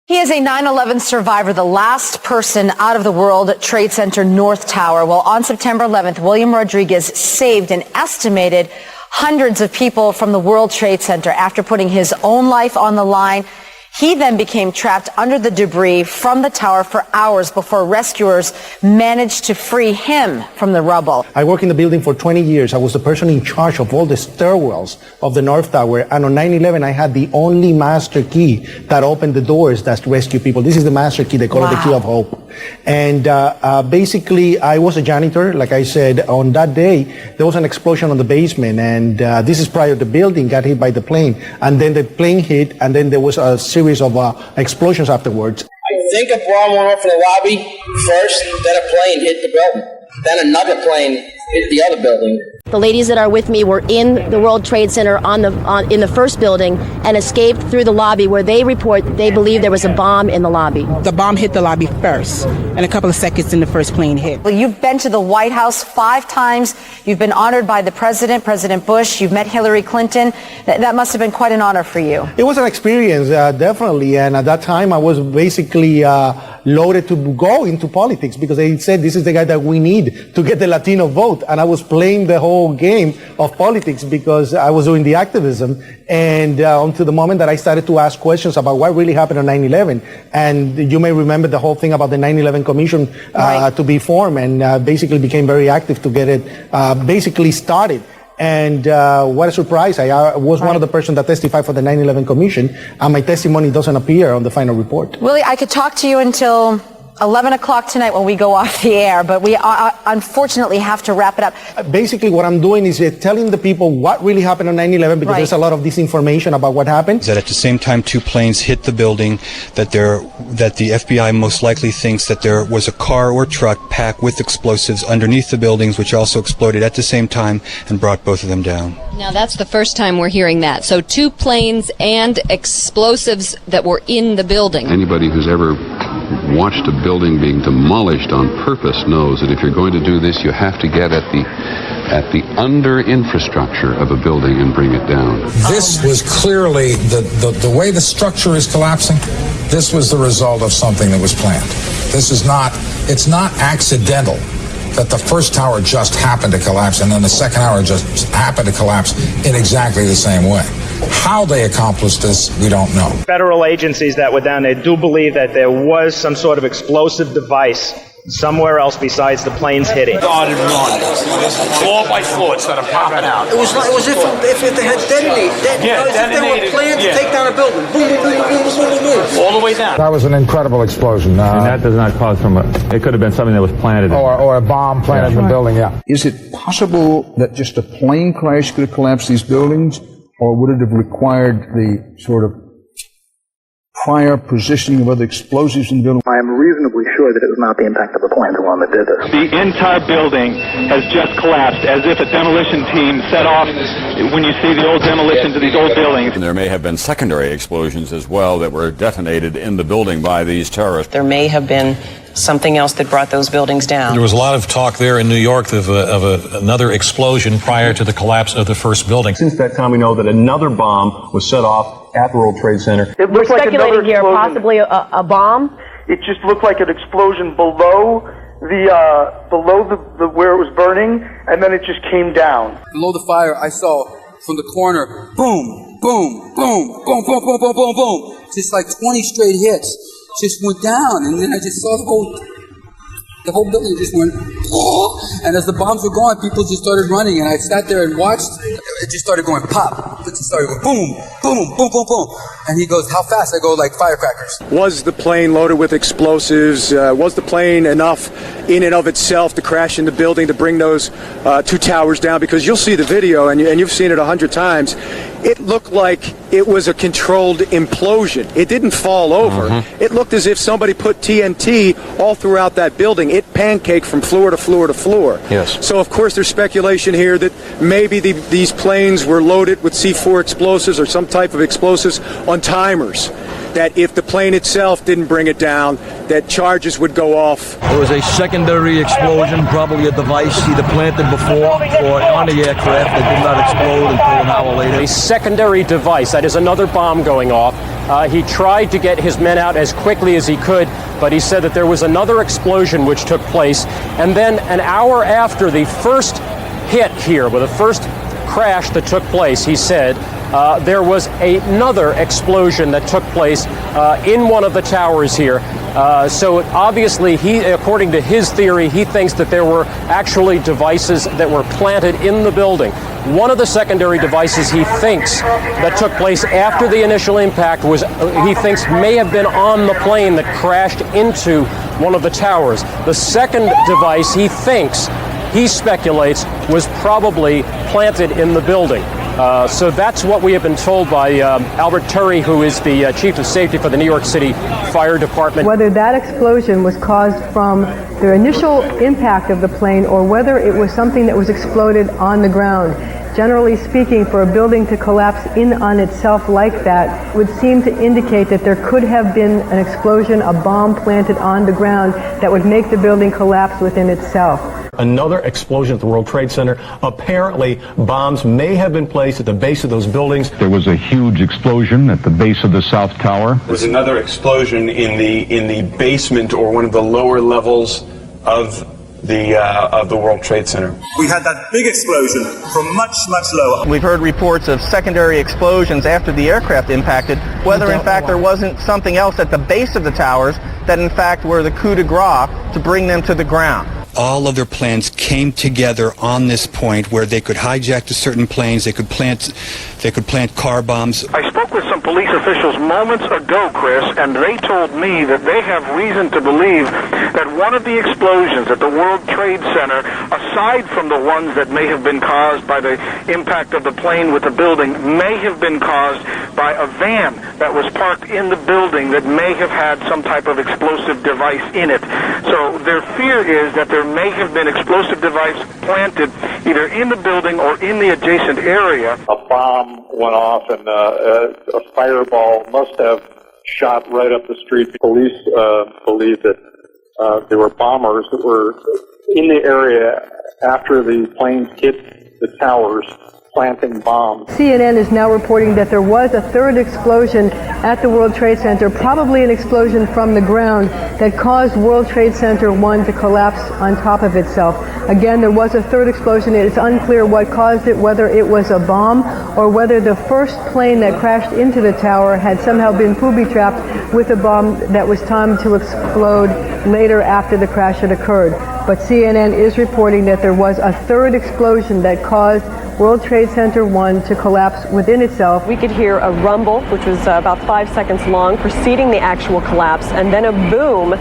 He is a 9/11 survivor, the last person out of the World Trade Center North Tower. Well, on September 11th, William Rodriguez saved an estimated hundreds of people from the World Trade Center after putting his own life on the line. He then became trapped under the debris from the tower for hours before rescuers managed to free him from the rubble. I worked in the building for 20 years. I was the person in charge of all the stairwells of the North Tower. And on 9/11, I had the only master key that opened the doors that rescue people. This is the master key. They call it the key of hope. And basically, I was a janitor. Like I said, on that day, there was an explosion on the basement. And this is prior to the building got hit by the plane. And then the plane hit, and then there was a series of explosions afterwards. I think a bomb went off in the lobby first, then a plane hit the building. Then another plane hit the other building. The ladies that are with me were in the World Trade Center in the first building and escaped through the lobby, where they believe there was a bomb in the lobby. The bomb hit the lobby first, and a couple of seconds in the first plane hit. Well, you've been to the White House 5 times. You've been honored by the president, President Bush. You've met Hillary Clinton. That must have been quite an honor for you. It was an experience, definitely. And at that time, I was basically loaded to go into politics because they said this is the guy that we need to get the Latino vote. And I was playing the whole game of politics because I was doing the activism. And until the moment that I started to ask questions about what really happened on 9/11. And you may remember the whole thing about the 9/11 Commission to be formed, and basically became very active to get it basically started. And what a surprise. I was one of the persons that testified for the 9/11 Commission, and my testimony doesn't appear on the final report. Willie, I could talk to you until 11 o'clock tonight when we go off the air, but we unfortunately have to wrap it up. Basically, what I'm doing is telling the people what really happened on 9/11, because there's a lot of disinformation about what happened. That at the same time 2 planes hit the building, that the FBI most likely thinks that there was a car or truck packed with explosives underneath the buildings, which also exploded at the same time and brought both of them down. Now, that's the first time we're hearing that. So 2 planes and explosives that were in the building. Anybody who's ever watched a building being demolished on purpose knows that if you're going to do this, you have to get at the under infrastructure of a building and bring it down. This was clearly the way the structure is collapsing. This was the result of something that was planned. It's not accidental that the first tower just happened to collapse and then the second tower just happened to collapse in exactly the same way. How they accomplished this, we don't know. Federal agencies that were down there do believe that there was some sort of explosive device somewhere else besides the planes hitting. Started running. Floor by floor, instead of popping out. It was if they had detonated. If they were planned to take down a building. Boom, boom, boom, boom, boom, boom, boom. All the way down. That was an incredible explosion. And that does not cause it could have been something that was planted. Or a bomb planted in the building, yeah. Is it possible that just a plane crash could have collapsed these buildings, or would it have required the sort of prior positioning of other explosives in the building? I am reasonably sure that it was not the impact of the plane the one that did this. The entire building has just collapsed, as if a demolition team set off. When you see the old demolitions of these old buildings. And there may have been secondary explosions as well that were detonated in the building by these terrorists. There may have been something else that brought those buildings down. There was a lot of talk there in New York of another explosion prior to the collapse of the first building. Since that time, we know that another bomb was set off at the World Trade Center. We're speculating here, possibly a bomb? It just looked like an explosion below where it was burning, and then it just came down. Below the fire, I saw from the corner, boom, boom, boom, boom, boom, boom, boom, boom, boom. Just like 20 straight hits. Just went down, and then I just saw the whole building just went, oh! And as the bombs were going, people just started running, and I sat there and watched. It just started going pop. It just started going boom, boom, boom, boom, boom. And he goes, how fast? I go, like firecrackers. Was the plane loaded with explosives? Was the plane enough in and of itself to crash in the building to bring those 2 towers down? Because you'll see the video, and you've seen it 100 times. It looked like it was a controlled implosion. It didn't fall over. It looked as if somebody put TNT all throughout that building. It pancaked from floor to floor to floor. Yes. So, of course, there's speculation here that maybe these planes were loaded with C4 explosives or some type of explosives on timers. That if the plane itself didn't bring it down, that charges would go off. There was a secondary explosion, probably a device either planted before or on the aircraft that did not explode until an hour later. A secondary device, that is another bomb going off. He tried to get his men out as quickly as he could, but he said that there was another explosion which took place. And then an hour after the first hit here, with the first crash that took place, he said, there was another explosion that took place in one of the towers here. So obviously, according to his theory, he thinks that there were actually devices that were planted in the building. One of the secondary devices he thinks that took place after the initial impact was, he thinks, may have been on the plane that crashed into one of the towers. The second device he speculates was probably planted in the building. So that's what we have been told by Albert Turry, who is the Chief of Safety for the New York City Fire Department. Whether that explosion was caused from the initial impact of the plane or whether it was something that was exploded on the ground. Generally speaking, for a building to collapse in on itself like that would seem to indicate that there could have been an explosion, a bomb planted on the ground that would make the building collapse within itself. Another explosion at the World Trade Center. Apparently, bombs may have been placed at the base of those buildings. There was a huge explosion at the base of the South Tower. There was another explosion in the basement or one of the lower levels of the World Trade Center. We had that big explosion from much lower. We've heard reports of secondary explosions after the aircraft impacted, whether in fact there wasn't something else at the base of the towers that in fact were the coup de grace to bring them to the ground. All of their plans came together on this point where they could hijack the certain planes, they could plant car bombs. I spoke with some police officials moments ago, Chris, and they told me that they have reason to believe that one of the explosions at the World Trade Center, aside from the ones that may have been caused by the impact of the plane with the building, may have been caused by a van that was parked in the building that may have had some type of explosive device in it. So their fear is that there may have been explosive device planted either in the building or in the adjacent area. A bomb went off and a fireball must have shot right up the street. Police believe that there were bombers that were in the area after the planes hit the towers, planting bombs. CNN is now reporting that there was a third explosion at the World Trade Center, probably an explosion from the ground that caused World Trade Center 1 to collapse on top of itself. Again, there was a third explosion. It's unclear what caused it, whether it was a bomb or whether the first plane that crashed into the tower had somehow been booby-trapped with a bomb that was timed to explode later after the crash had occurred. But CNN is reporting that there was a third explosion that caused World Trade Center 1 to collapse within itself. We could hear a rumble, which was about 5 seconds long, preceding the actual collapse, and then a boom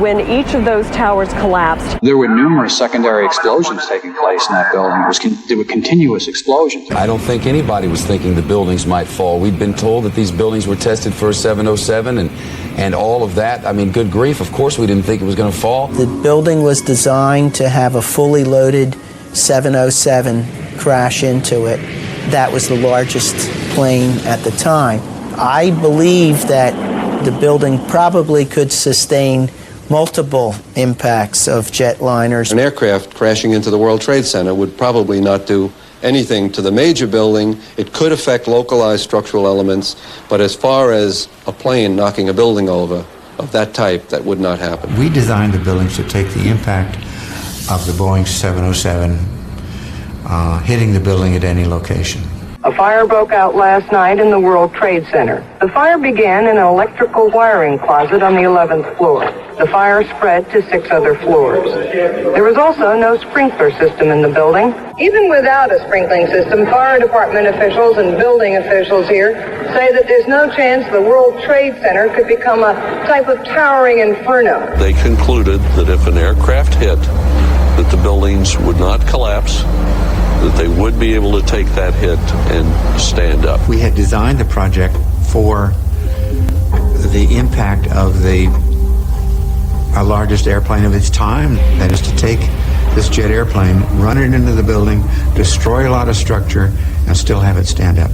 when each of those towers collapsed. There were numerous secondary explosions taking place in that building. There were continuous explosions. I don't think anybody was thinking the buildings might fall. We'd been told that these buildings were tested for 707 and all of that. I mean, good grief, of course we didn't think it was going to fall. The building was designed to have a fully loaded 707 crash into it. That was the largest plane at the time. I believe that the building probably could sustain multiple impacts of jetliners. An aircraft crashing into the World Trade Center would probably not do anything to the major building. It could affect localized structural elements, but as far as a plane knocking a building over of that type, that would not happen. We designed the buildings to take the impact of the Boeing 707 hitting the building at any location. A fire broke out last night in the World Trade Center. The fire began in an electrical wiring closet on the 11th floor. The fire spread to 6 other floors. There was also no sprinkler system in the building. Even without a sprinkling system, fire department officials and building officials here say that there's no chance the World Trade Center could become a type of towering inferno. They concluded that if an aircraft hit, that the buildings would not collapse, that they would be able to take that hit and stand up. We had designed the project for the impact of the largest airplane of its time, that is to take this jet airplane, run it into the building, destroy a lot of structure, and still have it stand up.